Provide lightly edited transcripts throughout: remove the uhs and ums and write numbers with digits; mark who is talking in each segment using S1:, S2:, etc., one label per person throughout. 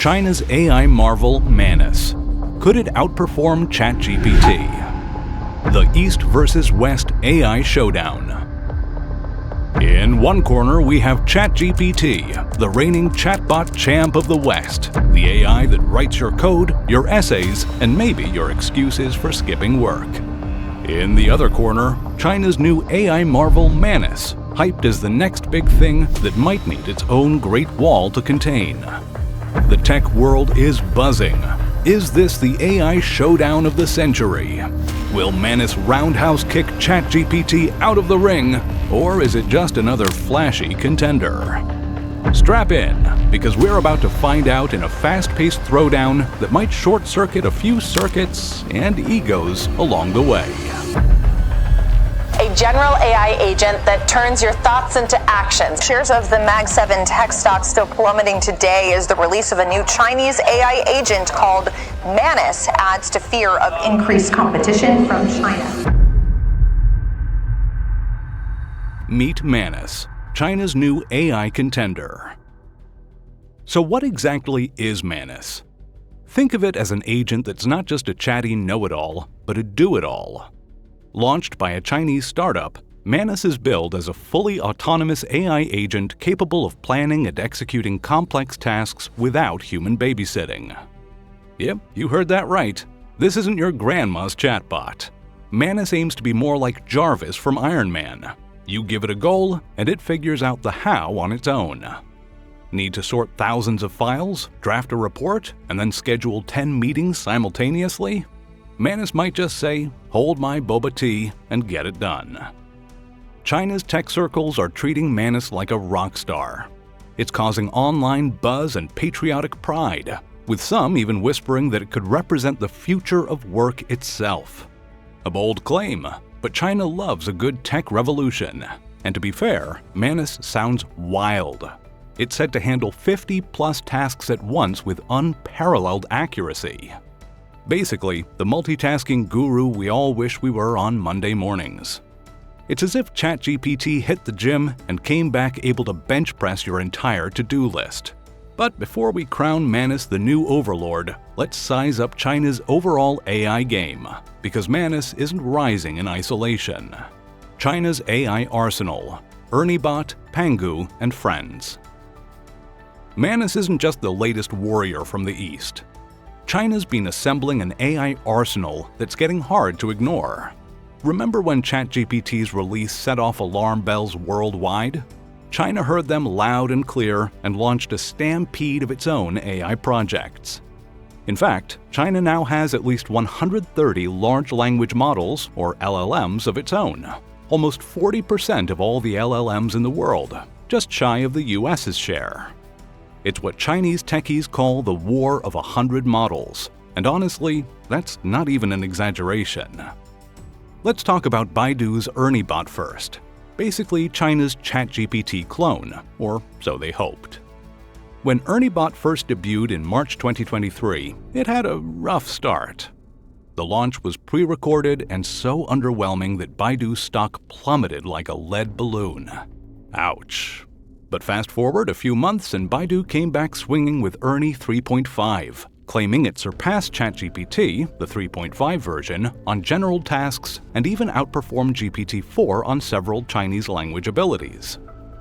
S1: China's AI marvel Manus. Could it outperform ChatGPT? The East versus West AI showdown. In one corner, we have ChatGPT, the reigning chatbot champ of the West, the AI that writes your code, your essays, and maybe your excuses for skipping work. In the other corner, China's new AI marvel Manus, hyped as the next big thing that might need its own Great Wall to contain. The tech world is buzzing. Is this the AI showdown of the century? Will Manus roundhouse kick ChatGPT out of the ring, or is it just another flashy contender? Strap in, because we're about to find out in a fast-paced throwdown that might short-circuit a few circuits and egos along the way.
S2: A general AI agent that turns your thoughts into actions. Shares of the Mag 7 tech stock still plummeting today as the release of a new Chinese AI agent called Manus adds to fear of increased competition from China.
S1: Meet Manus, China's new AI contender. So what exactly is Manus? Think of it as an agent that's not just a chatty know-it-all, but a do-it-all. Launched by a Chinese startup, Manus is billed as a fully autonomous AI agent capable of planning and executing complex tasks without human babysitting. Yep, you heard that right. This isn't your grandma's chatbot. Manus aims to be more like Jarvis from Iron Man. You give it a goal, and it figures out the how on its own. Need to sort thousands of files, draft a report, and then schedule 10 meetings simultaneously? Manus might just say, "Hold my boba tea," and get it done. China's tech circles are treating Manus like a rock star. It's causing online buzz and patriotic pride, with some even whispering that it could represent the future of work itself. A bold claim, but China loves a good tech revolution. And to be fair, Manus sounds wild. It's said to handle 50+ tasks at once with unparalleled accuracy. Basically, the multitasking guru we all wish we were on Monday mornings. It's as if ChatGPT hit the gym and came back able to bench press your entire to-do list. But before we crown Manus the new overlord, let's size up China's overall AI game, because Manus isn't rising in isolation. China's AI arsenal: ErnieBot, Pangu, and friends. Manus isn't just the latest warrior from the East. China's been assembling an AI arsenal that's getting hard to ignore. Remember when ChatGPT's release set off alarm bells worldwide? China heard them loud and clear and launched a stampede of its own AI projects. In fact, China now has at least 130 large language models, or LLMs, of its own, almost 40% of all the LLMs in the world, just shy of the US's share. It's what Chinese techies call the war of 100 models, and honestly, that's not even an exaggeration. Let's talk about Baidu's ErnieBot first, basically China's ChatGPT clone, or so they hoped. When ErnieBot first debuted in March 2023, it had a rough start. The launch was pre-recorded and so underwhelming that Baidu's stock plummeted like a lead balloon. Ouch. But fast forward a few months and Baidu came back swinging with Ernie 3.5, claiming it surpassed ChatGPT, the 3.5 version, on general tasks and even outperformed GPT-4 on several Chinese language abilities.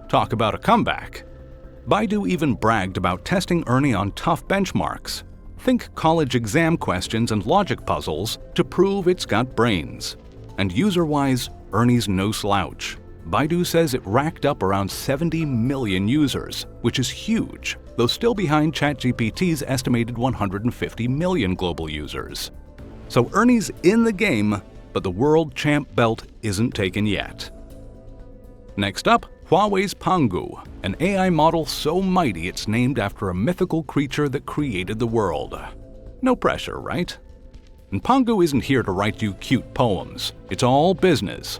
S1: Talk about a comeback. Baidu even bragged about testing Ernie on tough benchmarks. Think college exam questions and logic puzzles to prove it's got brains. And user-wise, Ernie's no slouch. Baidu says it racked up around 70 million users, which is huge, though still behind ChatGPT's estimated 150 million global users. So Ernie's in the game, but the world champ belt isn't taken yet. Next up, Huawei's Pangu, an AI model so mighty it's named after a mythical creature that created the world. No pressure, right? And Pangu isn't here to write you cute poems. It's all business.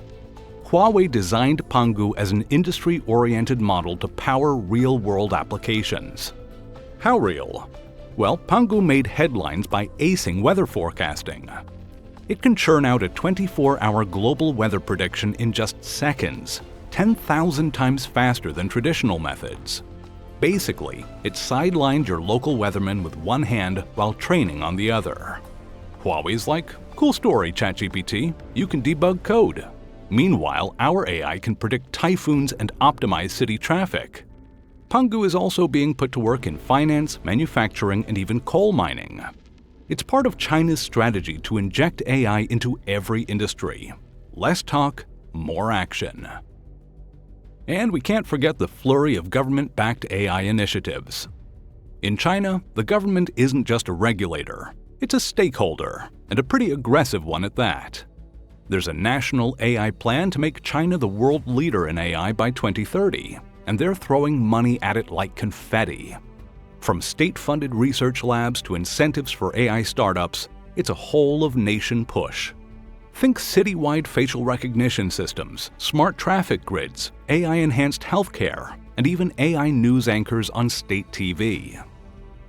S1: Huawei designed Pangu as an industry-oriented model to power real-world applications. How real? Well, Pangu made headlines by acing weather forecasting. It can churn out a 24-hour global weather prediction in just seconds, 10,000 times faster than traditional methods. Basically, it sidelined your local weatherman with one hand while training on the other. Huawei's like, cool story, ChatGPT, you can debug code. Meanwhile, our AI can predict typhoons and optimize city traffic. Pangu is also being put to work in finance, manufacturing, and even coal mining. It's part of China's strategy to inject AI into every industry. Less talk, more action. And we can't forget the flurry of government-backed AI initiatives. In China, the government isn't just a regulator, it's a stakeholder, and a pretty aggressive one at that. There's a national AI plan to make China the world leader in AI by 2030, and they're throwing money at it like confetti. From state-funded research labs to incentives for AI startups, it's a whole-of-nation push. Think citywide facial recognition systems, smart traffic grids, AI-enhanced healthcare, and even AI news anchors on state TV.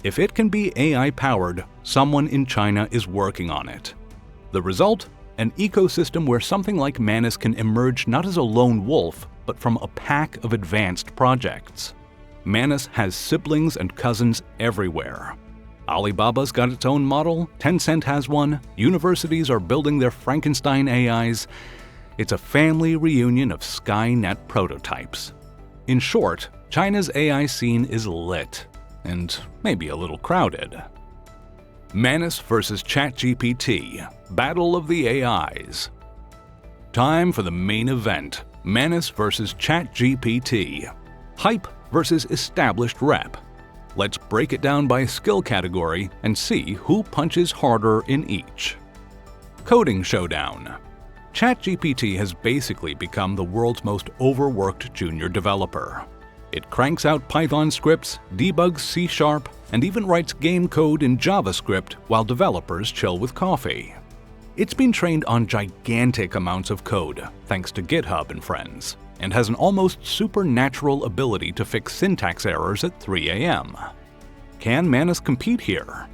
S1: If it can be AI-powered, someone in China is working on it. The result? An ecosystem where something like Manus can emerge not as a lone wolf, but from a pack of advanced projects. Manus has siblings and cousins everywhere. Alibaba's got its own model, Tencent has one, universities are building their Frankenstein AIs. It's a family reunion of Skynet prototypes. In short, China's AI scene is lit, and maybe a little crowded. Manus versus ChatGPT, Battle of the AIs. Time for the main event, Manus versus ChatGPT. Hype versus established rep. Let's break it down by skill category and see who punches harder in each. Coding showdown. ChatGPT has basically become the world's most overworked junior developer. It cranks out Python scripts, debugs C#, and even writes game code in JavaScript while developers chill with coffee. It's been trained on gigantic amounts of code, thanks to GitHub and friends, and has an almost supernatural ability to fix syntax errors at 3 a.m. Can Manus compete here?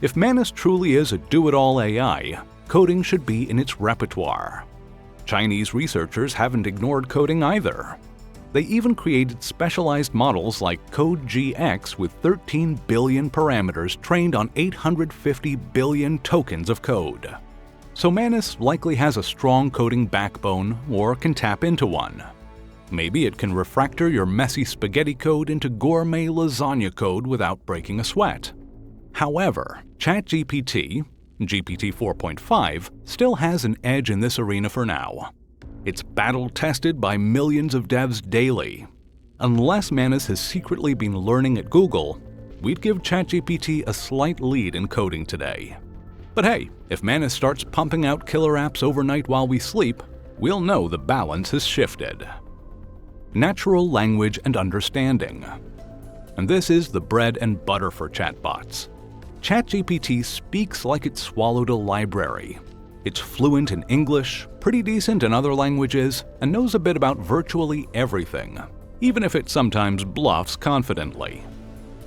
S1: If Manus truly is a do-it-all AI, coding should be in its repertoire. Chinese researchers haven't ignored coding either. They even created specialized models like CodeGX with 13 billion parameters trained on 850 billion tokens of code. So Manus likely has a strong coding backbone or can tap into one. Maybe it can refactor your messy spaghetti code into gourmet lasagna code without breaking a sweat. However, ChatGPT, GPT 4.5, still has an edge in this arena for now. It's battle-tested by millions of devs daily. Unless Manus has secretly been learning at Google, we'd give ChatGPT a slight lead in coding today. But hey, if Manus starts pumping out killer apps overnight while we sleep, we'll know the balance has shifted. Natural language and understanding. And this is the bread and butter for chatbots. ChatGPT speaks like it swallowed a library. It's fluent in English, pretty decent in other languages, and knows a bit about virtually everything, even if it sometimes bluffs confidently.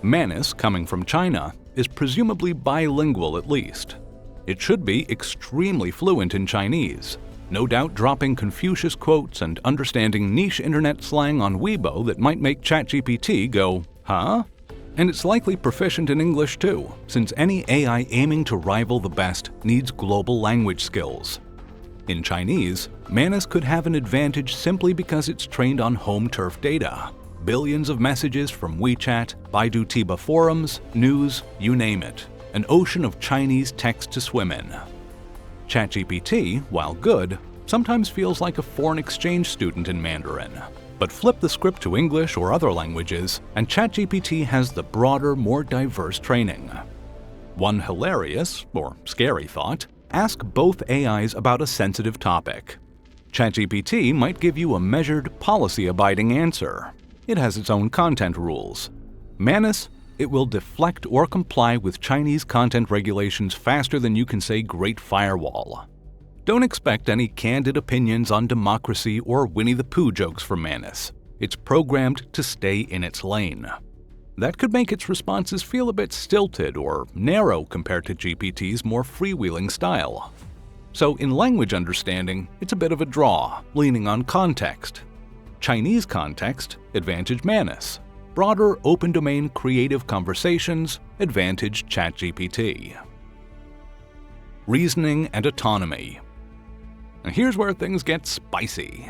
S1: Manus, coming from China, is presumably bilingual at least. It should be extremely fluent in Chinese, no doubt dropping Confucius quotes and understanding niche internet slang on Weibo that might make ChatGPT go, huh? And it's likely proficient in English too, since any AI aiming to rival the best needs global language skills. In Chinese, Manus could have an advantage simply because it's trained on home turf data. Billions of messages from WeChat, Baidu Tiba forums, news, you name it. An ocean of Chinese text to swim in. ChatGPT, while good, sometimes feels like a foreign exchange student in Mandarin. But flip the script to English or other languages, and ChatGPT has the broader, more diverse training. One hilarious, or scary thought, ask both AIs about a sensitive topic. ChatGPT might give you a measured, policy-abiding answer. It has its own content rules. Manus, it will deflect or comply with Chinese content regulations faster than you can say Great Firewall. Don't expect any candid opinions on democracy or Winnie the Pooh jokes from Manus. It's programmed to stay in its lane. That could make its responses feel a bit stilted or narrow compared to GPT's more freewheeling style. So in language understanding, it's a bit of a draw, leaning on context. Chinese context, advantage Manus. broader open-domain creative conversations advantage ChatGPT. Reasoning and autonomy. And here's where things get spicy.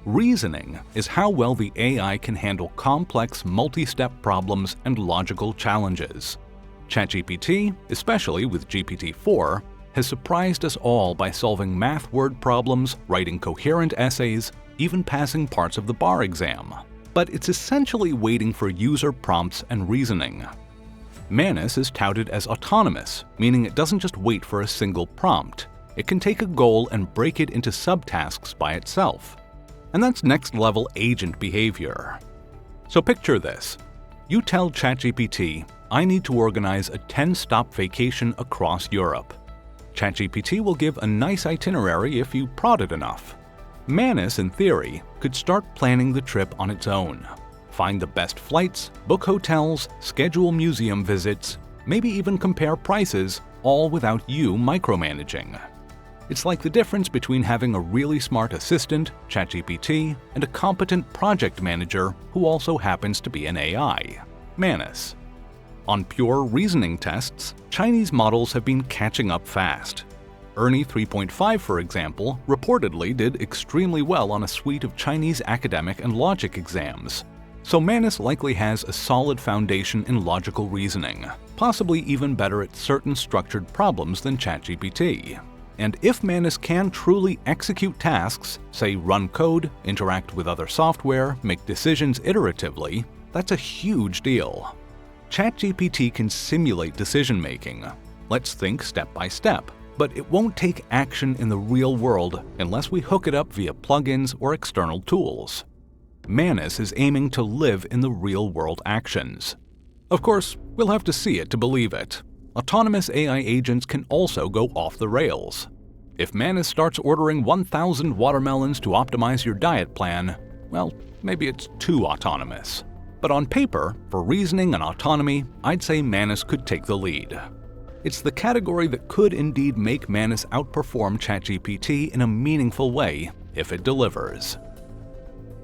S1: Reasoning is how well the AI can handle complex multi-step problems and logical challenges. ChatGPT, especially with GPT-4, has surprised us all by solving math word problems, writing coherent essays, even passing parts of the bar exam. But it's essentially waiting for user prompts and reasoning. Manus is touted as autonomous, meaning it doesn't just wait for a single prompt. It can take a goal and break it into subtasks by itself. And that's next-level agent behavior. So picture this. You tell ChatGPT, I need to organize a 10-stop vacation across Europe. ChatGPT will give a nice itinerary if you prod it enough. Manus, in theory, could start planning the trip on its own. Find the best flights, book hotels, schedule museum visits, maybe even compare prices, all without you micromanaging. It's like the difference between having a really smart assistant, ChatGPT, and a competent project manager who also happens to be an AI, Manus. On pure reasoning tests, Chinese models have been catching up fast. ERNIE 3.5, for example, reportedly did extremely well on a suite of Chinese academic and logic exams. So Manus likely has a solid foundation in logical reasoning, possibly even better at certain structured problems than ChatGPT. And if Manus can truly execute tasks, say run code, interact with other software, make decisions iteratively, that's a huge deal. ChatGPT can simulate decision-making. Let's think step by step. But it won't take action in the real world unless we hook it up via plugins or external tools. Manus is aiming to live in the real-world actions. Of course, we'll have to see it to believe it. Autonomous AI agents can also go off the rails. If Manus starts ordering 1,000 watermelons to optimize your diet plan, well, maybe it's too autonomous. But on paper, for reasoning and autonomy, I'd say Manus could take the lead. It's the category that could indeed make Manus outperform ChatGPT in a meaningful way if it delivers.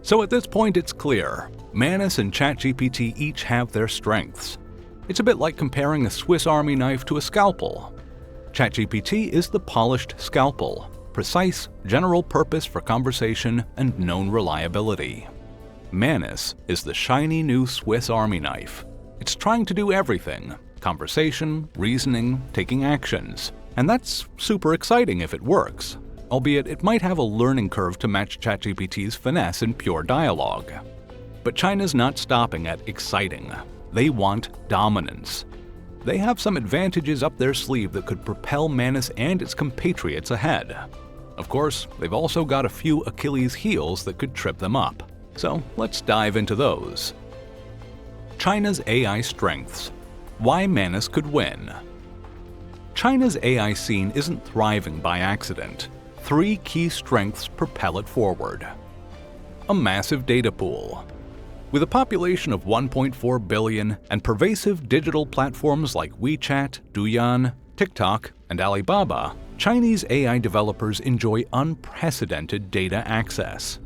S1: So at this point it's clear, Manus and ChatGPT each have their strengths. It's a bit like comparing a Swiss Army knife to a scalpel. ChatGPT is the polished scalpel, precise, general purpose for conversation and known reliability. Manus is the shiny new Swiss Army knife. It's trying to do everything: conversation, reasoning, taking actions. And that's super exciting if it works, albeit it might have a learning curve to match ChatGPT's finesse in pure dialogue. But China's not stopping at exciting. They want dominance. They have some advantages up their sleeve that could propel Manus and its compatriots ahead. Of course, they've also got a few Achilles heels that could trip them up. So let's dive into those. China's AI strengths. Why Manus could win. China's AI scene isn't thriving by accident. 3 key strengths propel it forward. A massive data pool. With a population of 1.4 billion and pervasive digital platforms like WeChat, Douyin, TikTok, and Alibaba, Chinese AI developers enjoy unprecedented data access.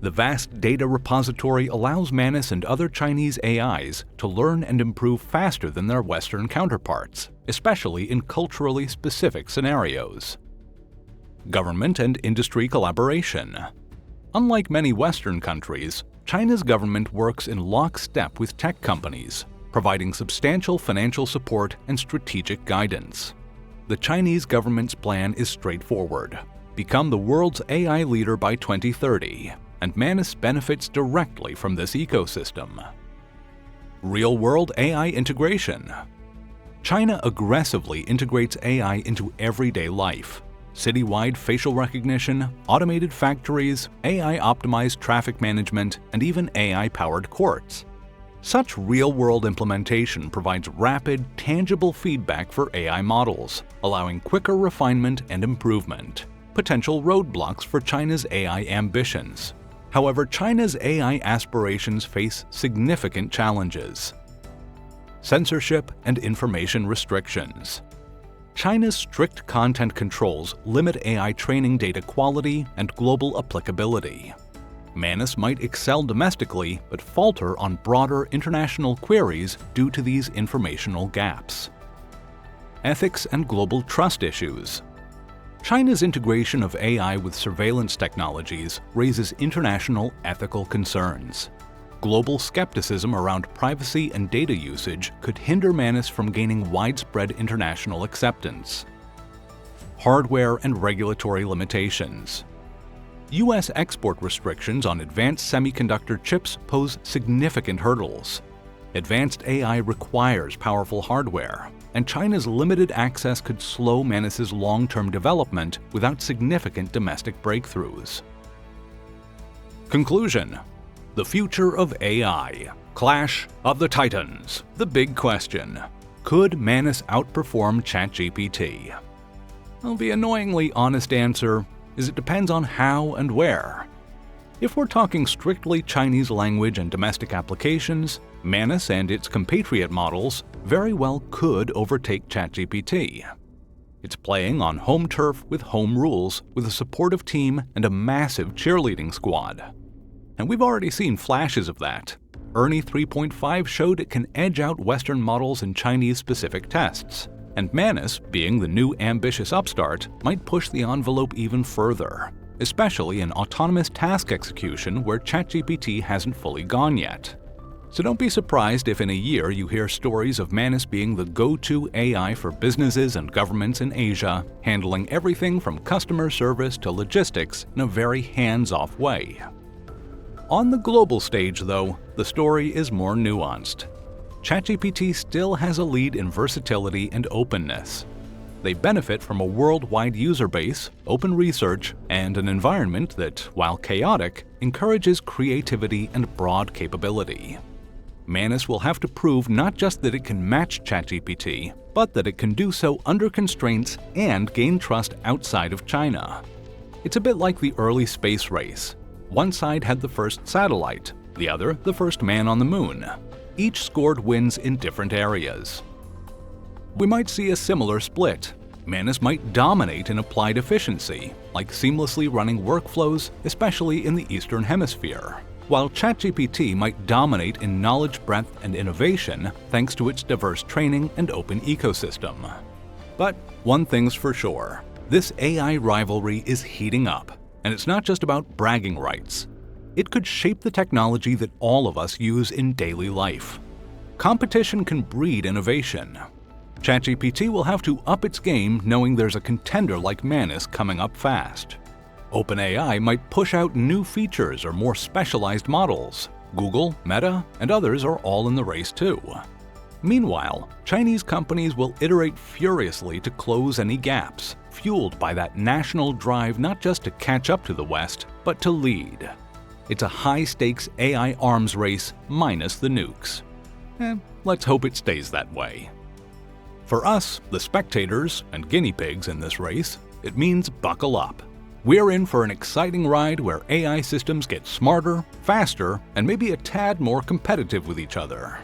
S1: The vast data repository allows Manus and other Chinese AIs to learn and improve faster than their Western counterparts, especially in culturally specific scenarios. Government and industry collaboration. Unlike many Western countries, China's government works in lockstep with tech companies, providing substantial financial support and strategic guidance. The Chinese government's plan is straightforward: become the world's AI leader by 2030. And Manus benefits directly from this ecosystem. Real-world AI integration. China aggressively integrates AI into everyday life. Citywide facial recognition, automated factories, AI-optimized traffic management, and even AI-powered courts. Such real-world implementation provides rapid, tangible feedback for AI models, allowing quicker refinement and improvement. Potential roadblocks for China's AI ambitions. However, China's AI aspirations face significant challenges. Censorship and information restrictions. China's strict content controls limit AI training data quality and global applicability. Manus might excel domestically but falter on broader international queries due to these informational gaps. Ethics and global trust issues. China's integration of AI with surveillance technologies raises international ethical concerns. Global skepticism around privacy and data usage could hinder Manus from gaining widespread international acceptance. Hardware and regulatory limitations. U.S. export restrictions on advanced semiconductor chips pose significant hurdles. Advanced AI requires powerful hardware, and China's limited access could slow Manus's long-term development without significant domestic breakthroughs. Conclusion: the future of AI. Clash of the Titans. The big question: could Manus outperform ChatGPT? Well, the annoyingly honest answer is it depends on how and where. If we're talking strictly Chinese language and domestic applications, Manus and its compatriot models very well could overtake ChatGPT. It's playing on home turf with home rules, with a supportive team and a massive cheerleading squad. And we've already seen flashes of that. ERNIE 3.5 showed it can edge out Western models in Chinese-specific tests. And Manus, being the new ambitious upstart, might push the envelope even further, especially in autonomous task execution where ChatGPT hasn't fully gone yet. So don't be surprised if in a year you hear stories of Manus being the go-to AI for businesses and governments in Asia, handling everything from customer service to logistics in a very hands-off way. On the global stage, though, the story is more nuanced. ChatGPT still has a lead in versatility and openness. They benefit from a worldwide user base, open research, and an environment that, while chaotic, encourages creativity and broad capability. Manus will have to prove not just that it can match ChatGPT, but that it can do so under constraints and gain trust outside of China. It's a bit like the early space race. One side had the first satellite, the other the first man on the moon. Each scored wins in different areas. We might see a similar split. Manus might dominate in applied efficiency, like seamlessly running workflows, especially in the Eastern Hemisphere, while ChatGPT might dominate in knowledge breadth and innovation thanks to its diverse training and open ecosystem. But one thing's for sure, this AI rivalry is heating up, and it's not just about bragging rights. It could shape the technology that all of us use in daily life. Competition can breed innovation. ChatGPT will have to up its game knowing there's a contender like Manus coming up fast. OpenAI might push out new features or more specialized models. Google, Meta, and others are all in the race too. Meanwhile, Chinese companies will iterate furiously to close any gaps, fueled by that national drive not just to catch up to the West, but to lead. It's a high-stakes AI arms race minus the nukes. Let's hope it stays that way. For us, the spectators and guinea pigs in this race, it means buckle up. We're in for an exciting ride where AI systems get smarter, faster, and maybe a tad more competitive with each other.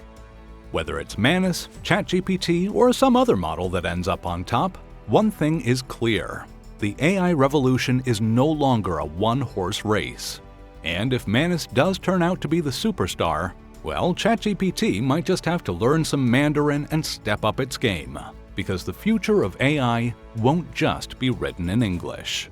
S1: Whether it's Manus, ChatGPT, or some other model that ends up on top, one thing is clear. The AI revolution is no longer a one-horse race. And if Manus does turn out to be the superstar, well, ChatGPT might just have to learn some Mandarin and step up its game, because the future of AI won't just be written in English.